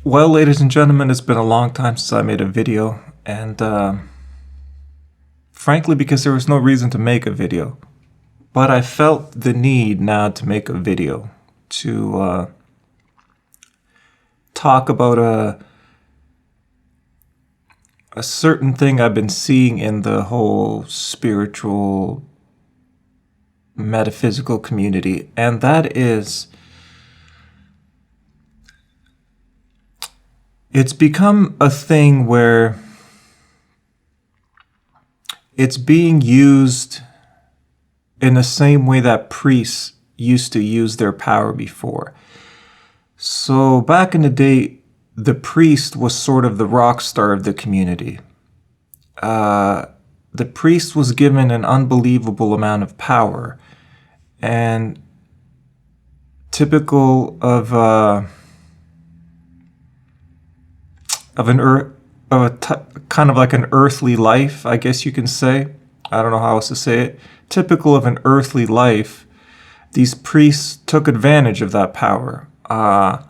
Well, ladies and gentlemen, it's been a long time since I made a video, and frankly, because there was no reason to make a video. But I felt the need now to make a video to talk about a certain thing I've been seeing in the whole spiritual, metaphysical community, and that is it's become a thing where it's being used in the same way that priests used to use their power before. So back in the day, the priest was sort of the rock star of the community. The priest was given an unbelievable amount of power, and typical of kind of like an earthly life, I guess you can say. I don't know how else to say it. Typical of an earthly life, these priests took advantage of that power. And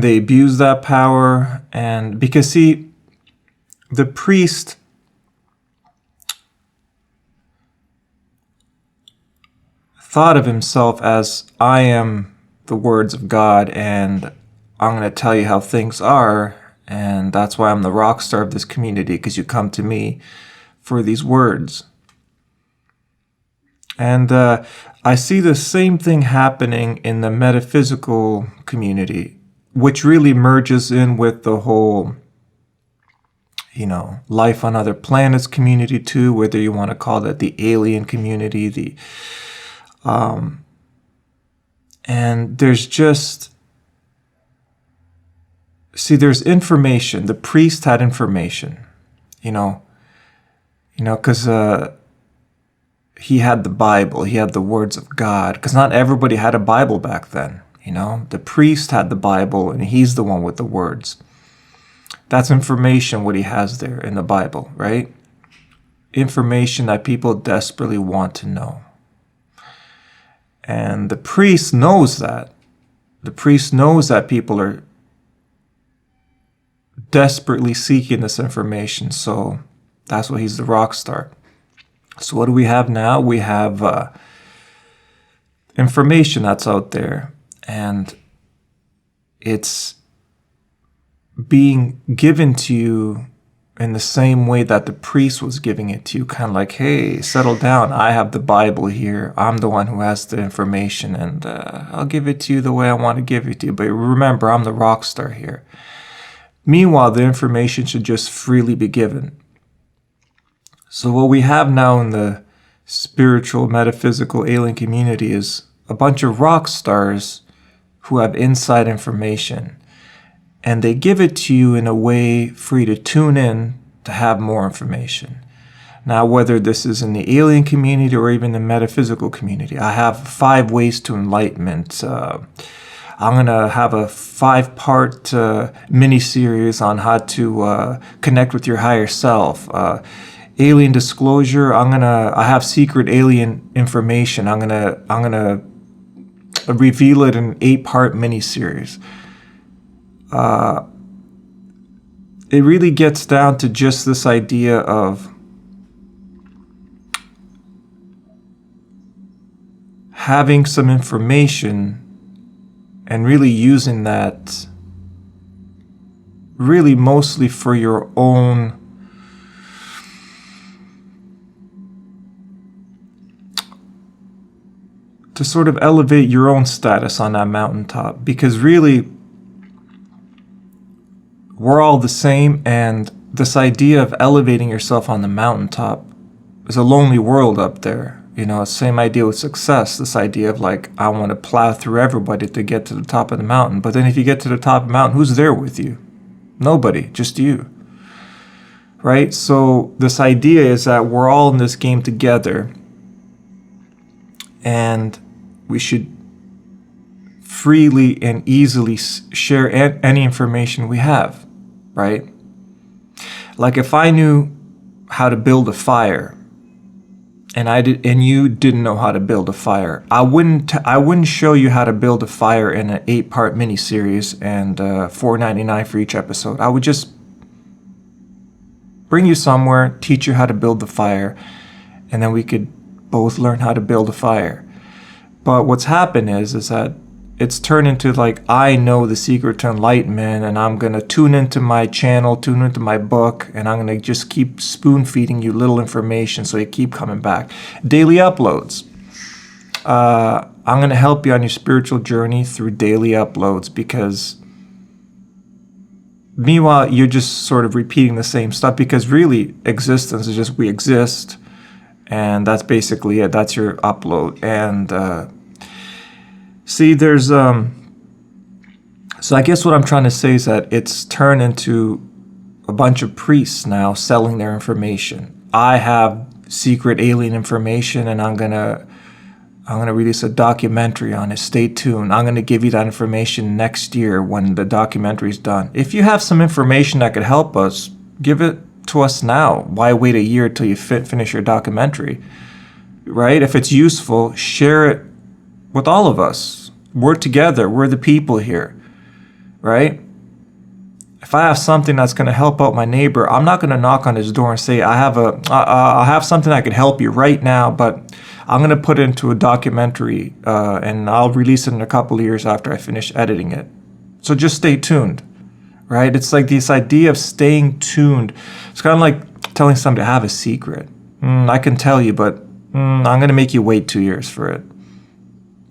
they abused that power. And because, see, the priest thought of himself as, I am the words of God, and I'm going to tell you how things are. And that's why I'm the rock star of this community, because you come to me for these words. And I see the same thing happening in the metaphysical community, which really merges in with the whole, life on other planets community too, whether you want to call that the alien community, and there's just, see, there's information. The priest had information, because he had the Bible, he had the words of God, because not everybody had a Bible back then. The priest had the Bible, and he's the one with the words. That's information, what he has there in the Bible, right? Information that people desperately want to know. And the priest knows that. The priest knows that people are desperately seeking this information, so that's why he's the rock star. So what do we have now? We have information that's out there, and it's being given to you in the same way that the priest was giving it to you, kind of like, hey, settle down. I have the Bible here. I'm the one who has the information, and I'll give it to you the way I want to give it to you. But remember, I'm the rock star here. Meanwhile, the information should just freely be given. So what we have now in the spiritual, metaphysical, alien community is a bunch of rock stars who have inside information. And they give it to you in a way for you to tune in to have more information. Now, whether this is in the alien community or even the metaphysical community, I have 5 ways to enlightenment. I'm going to have a 5-part mini-series on how to connect with your higher self. Alien disclosure, I have secret alien information. I'm gonna reveal it in an 8-part mini-series. It really gets down to just this idea of having some information and really using that really mostly for your own to sort of elevate your own status on that mountaintop, because really we're all the same, and this idea of elevating yourself on the mountaintop is a lonely world up there. Same idea with success, this idea of like, I want to plow through everybody to get to the top of the mountain. But then if you get to the top of the mountain, who's there with you? Nobody, just you. Right? So this idea is that we're all in this game together, and we should freely and easily share any information we have, right? Like if I knew how to build a fire, and you didn't know how to build a fire, I wouldn't show you how to build a fire in an 8-part miniseries and $4.99 for each episode. I would just bring you somewhere, teach you how to build the fire, and then we could both learn how to build a fire. But what's happened is that it's turned into like, I know the secret to enlightenment, and I'm going to tune into my channel, tune into my book, and I'm going to just keep spoon feeding you little information so you keep coming back. Daily uploads. I'm going to help you on your spiritual journey through daily uploads, because meanwhile, you're just sort of repeating the same stuff, because really existence is just we exist, and that's basically it. That's your upload. And see, there's so I guess what I'm trying to say is that it's turned into a bunch of priests now selling their information. I have secret alien information, and I'm gonna release a documentary on it. Stay tuned. I'm gonna give you that information next year when the documentary's done. If you have some information that could help us, give it to us now. Why wait a year till you finish your documentary, right? If it's useful, share it with all of us. We're together. We're the people here, right? If I have something that's going to help out my neighbor, I'm not going to knock on his door and say, I have something that could help you right now, but I'm going to put it into a documentary and I'll release it in a couple of years after I finish editing it. So just stay tuned, right? It's like this idea of staying tuned. It's kind of like telling somebody, I have a secret. I can tell you, but I'm going to make you wait 2 years for it,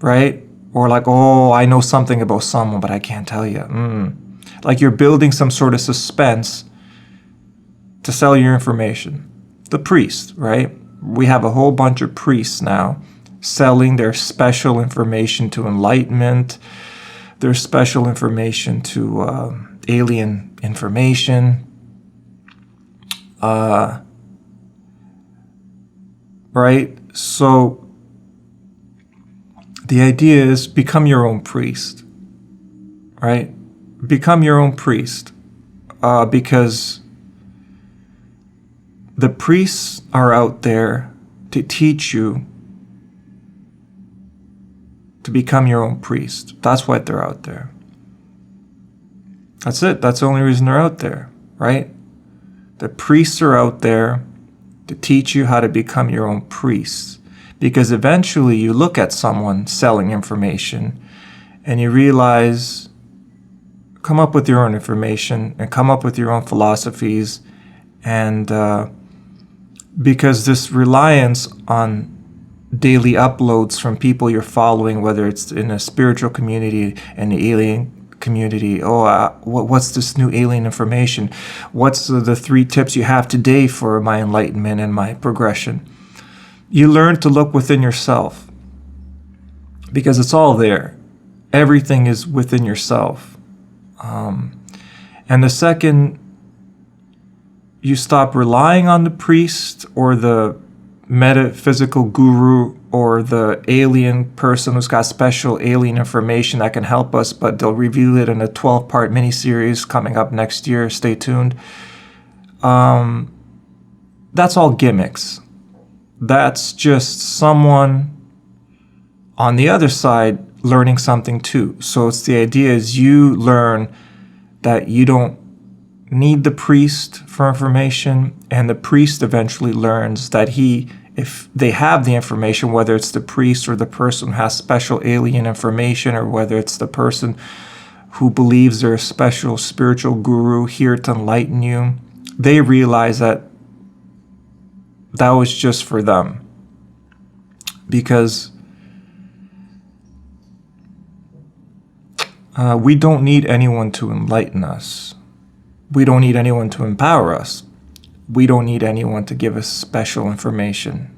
right? Or like, oh, I know something about someone, but I can't tell you. Like you're building some sort of suspense to sell your information. The priest, right? We have a whole bunch of priests now selling their special information to enlightenment, their special information to alien information. Right? So the idea is become your own priest, right? Become your own priest, because the priests are out there to teach you to become your own priest. That's why they're out there. That's it. That's the only reason they're out there, right? The priests are out there to teach you how to become your own priest. Because eventually you look at someone selling information and you realize, come up with your own information and come up with your own philosophies. And because this reliance on daily uploads from people you're following, whether it's in a spiritual community and the alien community, what's this new alien information? What's the 3 tips you have today for my enlightenment and my progression? You learn to look within yourself, because it's all there. Everything is within yourself. And the second you stop relying on the priest or the metaphysical guru or the alien person who's got special alien information that can help us, but they'll reveal it in a 12-part miniseries coming up next year. Stay tuned. That's all gimmicks. That's just someone on the other side learning something too. So it's the idea is you learn that you don't need the priest for information, and the priest eventually learns that if they have the information, whether it's the priest or the person who has special alien information, or whether it's the person who believes they're a special spiritual guru here to enlighten you, they realize that that was just for them. Because we don't need anyone to enlighten us. We don't need anyone to empower us. We don't need anyone to give us special information.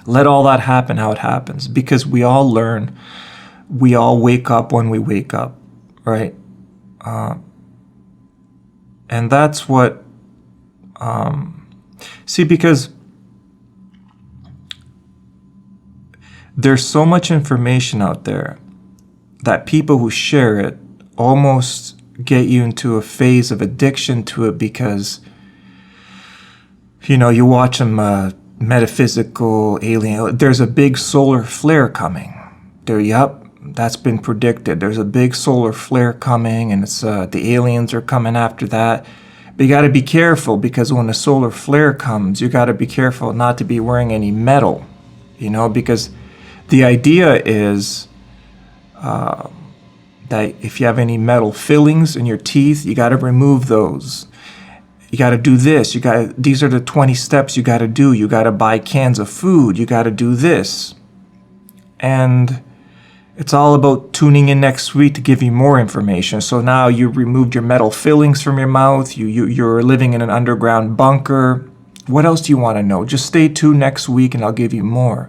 Let all that happen how it happens, because we all learn. We all wake up when we wake up, right? And that's what... see, because there's so much information out there that people who share it almost get you into a phase of addiction to it, because you watch them metaphysical alien. There's a big solar flare coming. Yep, that's been predicted. There's a big solar flare coming, and it's the aliens are coming after that. But you got to be careful, because when the solar flare comes, you got to be careful not to be wearing any metal, because the idea is that if you have any metal fillings in your teeth, you got to remove those. You got to do this. These are the 20 steps you got to do. You got to buy cans of food. You got to do this. And it's all about tuning in next week to give you more information. So now you removed your metal fillings from your mouth. You're living in an underground bunker. What else do you want to know? Just stay tuned next week and I'll give you more.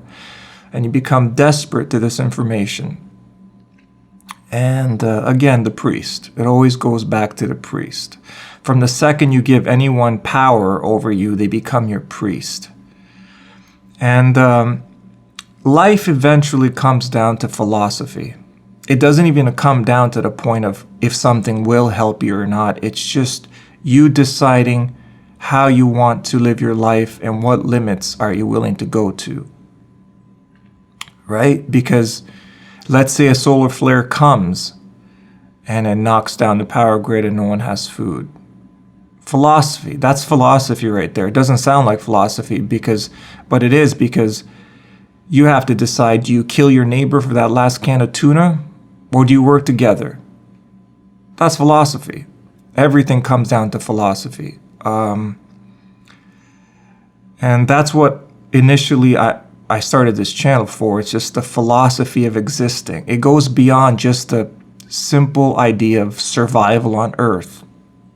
And you become desperate to this information. And again, the priest. It always goes back to the priest. From the second you give anyone power over you, they become your priest. And life eventually comes down to philosophy. It doesn't even come down to the point of if something will help you or not. It's just you deciding how you want to live your life and what limits are you willing to go to. Right? Because let's say a solar flare comes and it knocks down the power grid and no one has food. Philosophy. That's philosophy right there. It doesn't sound like philosophy but it is, because you have to decide, do you kill your neighbor for that last can of tuna, or do you work together? That's philosophy. Everything comes down to philosophy. And that's what initially I started this channel for. It's just the philosophy of existing. It goes beyond just the simple idea of survival on Earth,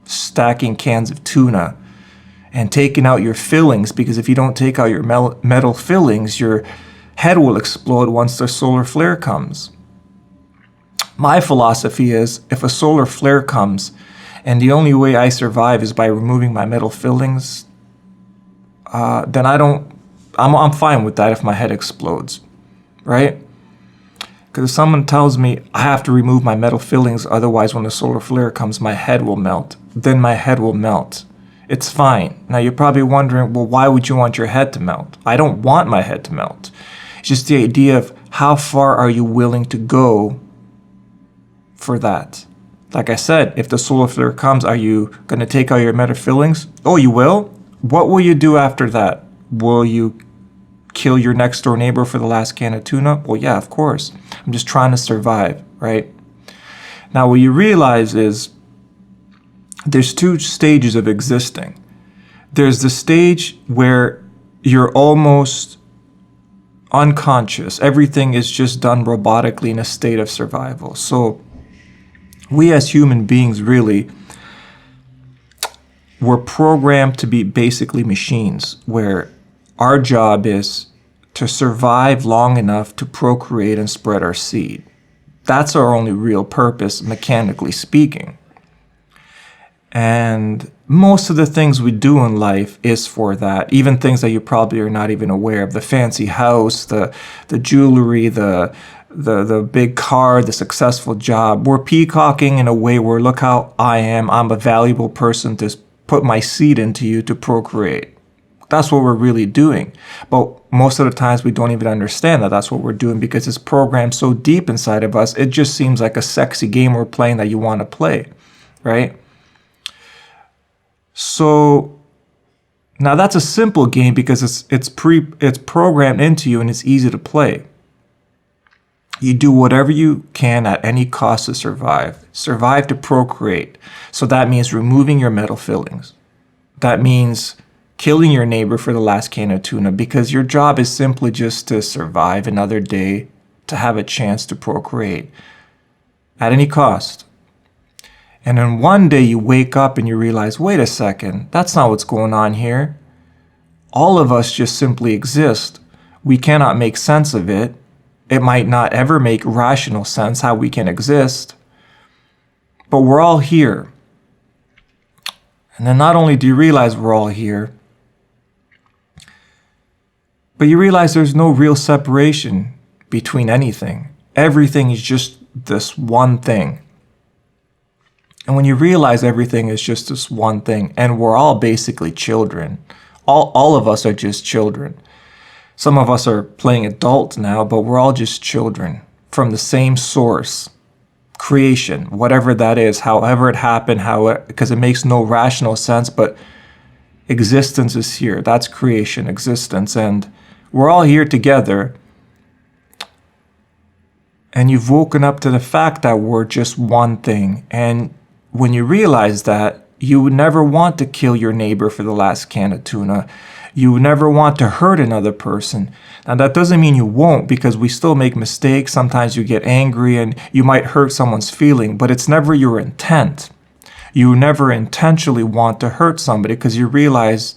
stacking cans of tuna and taking out your fillings, because if you don't take out your metal fillings, your head will explode once the solar flare comes. My philosophy is, if a solar flare comes and the only way I survive is by removing my metal fillings, then I'm fine with that if my head explodes, right? Because if someone tells me I have to remove my metal fillings, otherwise when the solar flare comes, my head will melt, then my head will melt. It's fine. Now you're probably wondering, well, why would you want your head to melt? I don't want my head to melt. It's just the idea of how far are you willing to go for that. Like I said, if the solar flare comes, are you going to take out your metal fillings? Oh, you will? What will you do after that? Will you kill your next door neighbor for the last can of tuna? Well, yeah, of course. I'm just trying to survive, right? Now, what you realize is there's two stages of existing. There's the stage where you're almost unconscious. Everything is just done robotically in a state of survival. So we as human beings really were programmed to be basically machines, where our job is to survive long enough to procreate and spread our seed. That's our only real purpose, mechanically speaking. And most of the things we do in life is for that. Even things that you probably are not even aware of. The fancy house, the jewelry, the big car, the successful job. We're peacocking in a way where, look how I am. I'm a valuable person to put my seed into you to procreate. That's what we're really doing. But most of the times we don't even understand that that's what we're doing, because it's programmed so deep inside of us, it just seems like a sexy game we're playing that you want to play, right? So now that's a simple game because it's programmed into you and it's easy to play. You do whatever you can at any cost to survive. Survive to procreate. So that means removing your metal fillings. That means killing your neighbor for the last can of tuna, because your job is simply just to survive another day, to have a chance to procreate at any cost. And then one day you wake up and you realize, wait a second, that's not what's going on here. All of us just simply exist. We cannot make sense of it. It might not ever make rational sense how we can exist, but we're all here. And then not only do you realize we're all here, but you realize there's no real separation between anything. Everything is just this one thing. And when you realize everything is just this one thing, and we're all basically children, all of us are just children. Some of us are playing adults now, but we're all just children from the same source, creation, whatever that is, however it happened, because it makes no rational sense, but existence is here. That's creation, existence, and we're all here together. And you've woken up to the fact that we're just one thing. And when you realize that, you would never want to kill your neighbor for the last can of tuna. You would never want to hurt another person. Now, that doesn't mean you won't, because we still make mistakes. Sometimes you get angry and you might hurt someone's feeling, but it's never your intent. You never intentionally want to hurt somebody, because you realize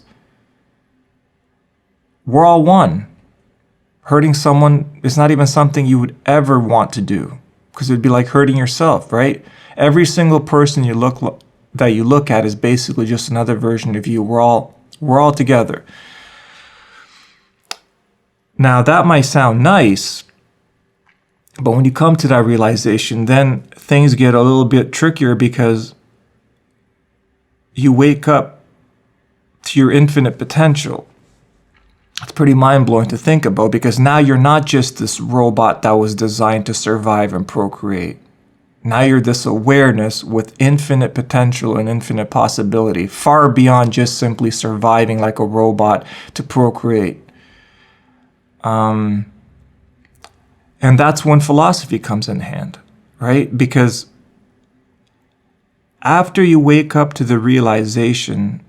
we're all one. Hurting someone is not even something you would ever want to do, because it'd be like hurting yourself, right? Every single person that you look at is basically just another version of you. We're all together. Now, that might sound nice, but when you come to that realization, then things get a little bit trickier, because you wake up to your infinite potential. It's pretty mind-blowing to think about, because now you're not just this robot that was designed to survive and procreate. Now you're this awareness with infinite potential and infinite possibility, far beyond just simply surviving like a robot to procreate. And that's when philosophy comes in hand, right? Because after you wake up to the realization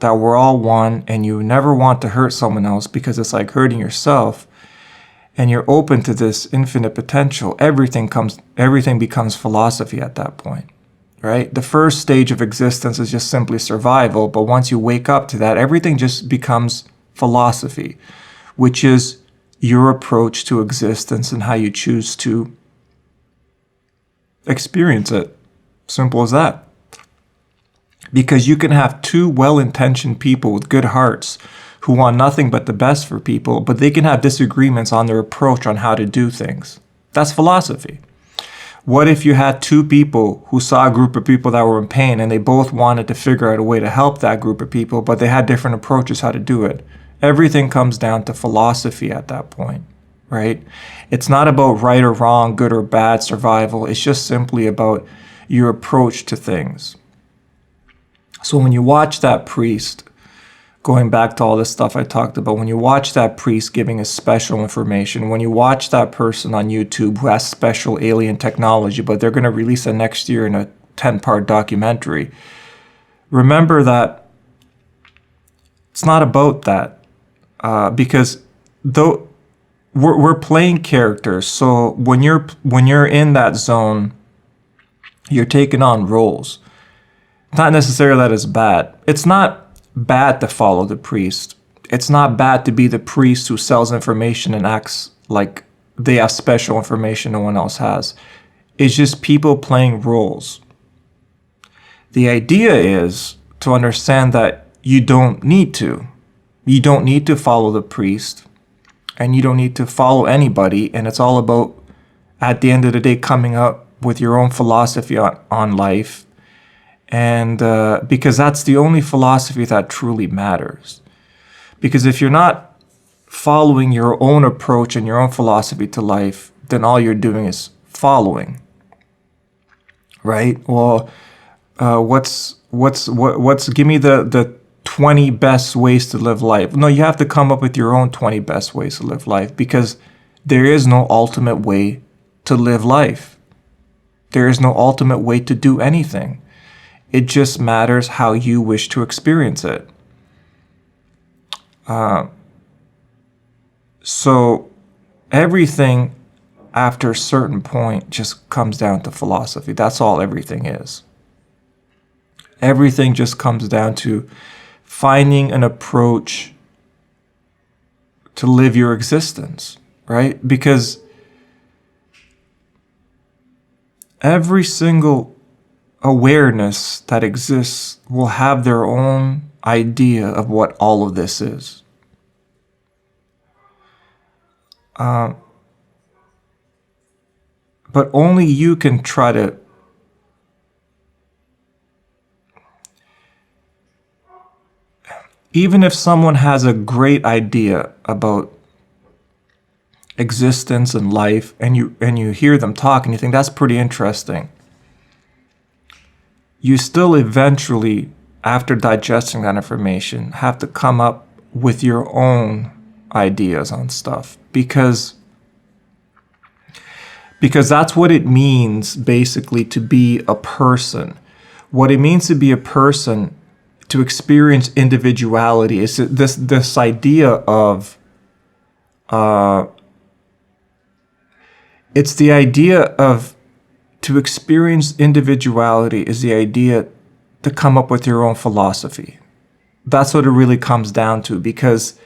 that we're all one, and you never want to hurt someone else because it's like hurting yourself, and you're open to this infinite potential, everything becomes philosophy at that point, right? The first stage of existence is just simply survival, but once you wake up to that, everything just becomes philosophy, which is your approach to existence and how you choose to experience it. Simple as that. Because you can have two well-intentioned people with good hearts who want nothing but the best for people, but they can have disagreements on their approach on how to do things. That's philosophy. What if you had two people who saw a group of people that were in pain, and they both wanted to figure out a way to help that group of people, but they had different approaches how to do it? Everything comes down to philosophy at that point, right? It's not about right or wrong, good or bad, survival. It's just simply about your approach to things. So when you watch that priest, going back to all this stuff I talked about, when you watch that priest giving us special information, when you watch that person on YouTube who has special alien technology, but they're going to release it next year in a 10-part documentary, remember that it's not about that. Because though we're playing characters, so when you're in that zone, you're taking on roles. Not necessarily that it's bad. It's not bad to follow the priest. It's not bad to be the priest who sells information and acts like they have special information no one else has. It's just people playing roles. The idea is to understand that you don't need to. You don't need to follow the priest, and you don't need to follow anybody. And it's all about, at the end of the day, coming up with your own philosophy on life. And because that's the only philosophy that truly matters. Because if you're not following your own approach and your own philosophy to life, then all you're doing is following. Right? Well, give me the 20 best ways to live life. No, you have to come up with your own 20 best ways to live life, because there is no ultimate way to live life. There is no ultimate way to do anything. It just matters how you wish to experience it. So everything after a certain point just comes down to philosophy. That's all everything is. Everything just comes down to finding an approach to live your existence, right? Because every single awareness that exists will have their own idea of what all of this is. But only you can try to even if someone has a great idea about existence and life, and you hear them talk and you think that's pretty interesting, you still eventually, after digesting that information, have to come up with your own ideas on stuff, because that's what it means basically to be a person. What it means to be a person, to experience individuality, is this idea of it's the idea of, to experience individuality is the idea to come up with your own philosophy. That's what it really comes down to, because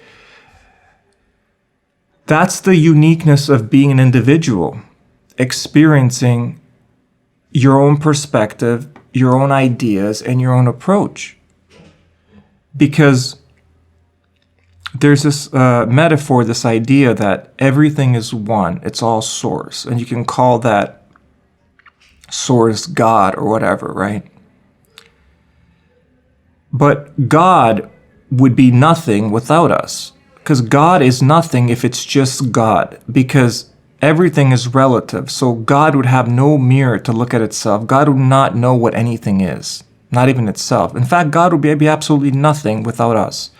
that's the uniqueness of being an individual, experiencing your own perspective, your own ideas, and your own approach. Because there's this metaphor, this idea that everything is one, it's all source, and you can call that source God or whatever, right? But God would be nothing without us, because God is nothing if it's just God, because everything is relative. So God would have no mirror to look at itself. God would not know what anything is, not even itself. In fact, God would be absolutely nothing without us.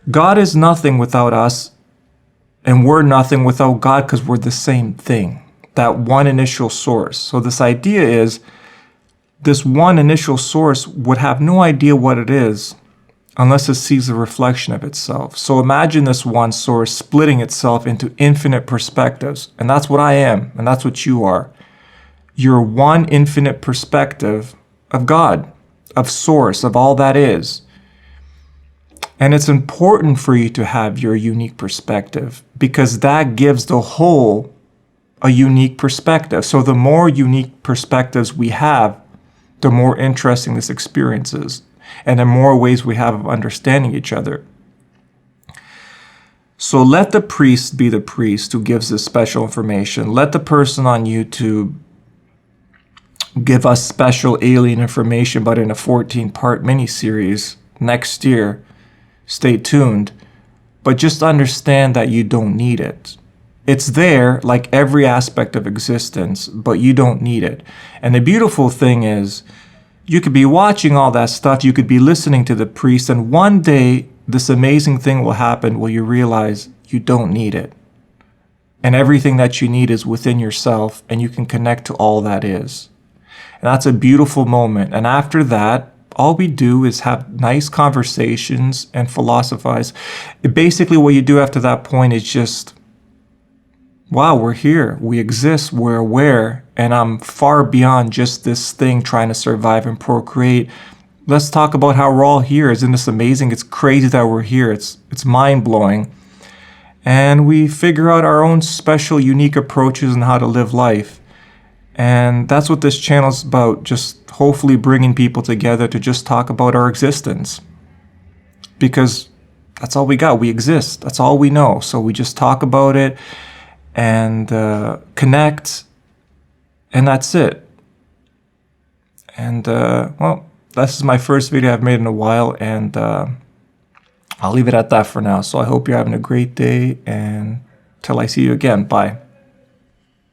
God is nothing without us, and we're nothing without God, because we're the same thing, that one initial source. So this idea is, this one initial source would have no idea what it is unless it sees a reflection of itself. So imagine this one source splitting itself into infinite perspectives, and that's what I am, and that's what you are. You're one infinite perspective of God, of source, of all that is. And it's important for you to have your unique perspective, because that gives the whole a unique perspective. So the more unique perspectives we have, the more interesting this experience is, and the more ways we have of understanding each other. So let the priest be the priest who gives this special information. Let the person on YouTube give us special alien information, but in a 14-part miniseries next year. Stay tuned, but just understand that you don't need it. It's there like every aspect of existence, but you don't need it. And the beautiful thing is, you could be watching all that stuff, you could be listening to the priest, and one day this amazing thing will happen where you realize you don't need it. And everything that you need is within yourself, and you can connect to all that is. And that's a beautiful moment. And after that, all we do is have nice conversations and philosophize. Basically, what you do after that point is just, wow, we're here, we exist, we're aware, and I'm far beyond just this thing trying to survive and procreate. Let's talk about how we're all here. Isn't this amazing? It's crazy that we're here. It's mind-blowing. And we figure out our own special, unique approaches on how to live life. And that's what this channel is about, just hopefully bringing people together to just talk about our existence. Because that's all we got. We exist. That's all we know. So we just talk about it and connect, and that's it. And, well, this is my first video I've made in a while, and I'll leave it at that for now. So I hope you're having a great day, and till I see you again, bye.